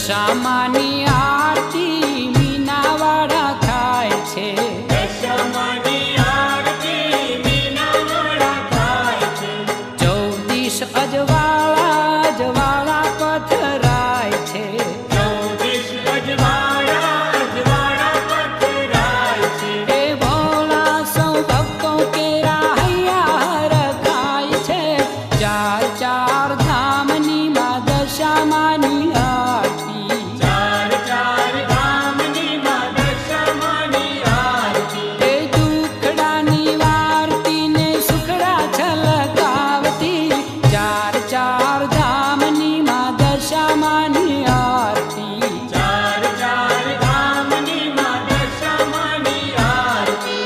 દશામાની આરતી મીનાવાળા થાય છે, દશામાની આરતી મીનાવાળા થાય છે, 14 અજવાળા અજવાળા પથરાય છે, 14 અજવાળા પથરાય છે, એ ભોળા સૌ ભક્તો કેરા હૈયા રખાય છે, 4 ધામની માં દશામાની આરતી, 4 ધામની માં દશામાની આરતી, એ દુખડાની વારતી ને સુખડા છલકાવતી, 4 ધામની માં દશામાની આરતી, 4 ધામની માં દશામાની આરતી.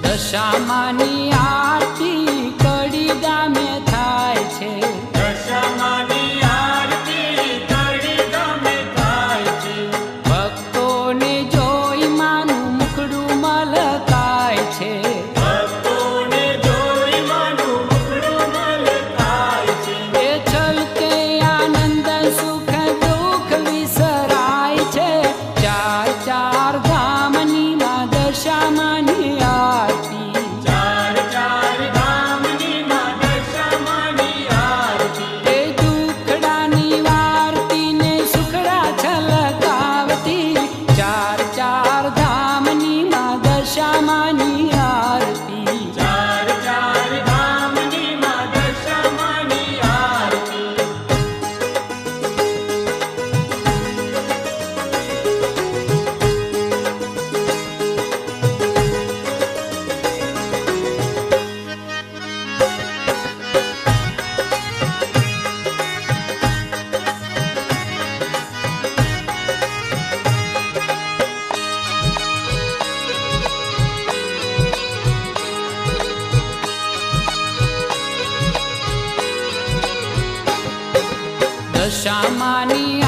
દશામાની આરતી કડી ગામે થાય છે, દશામાની આરતી કડી ગામે થાય છે, ભક્તોને જોઈ માનું મુખડું મલકાય છે, ભક્તોને જોઈ માનું મુખડું મલકાય છે, એ છલકે આનંદ સુખ દુઃખ વિસરાય છે, 4 ધામની માં દશામાની આરતી, 4 ધામની માં દશામાની આરતી, એ દુખડાની વારતી ને સુખડા છલકાવતી, 4 ધામની માં દશામાની આરતી, 4 ધામની માં દશામાની આરતી. દશામાની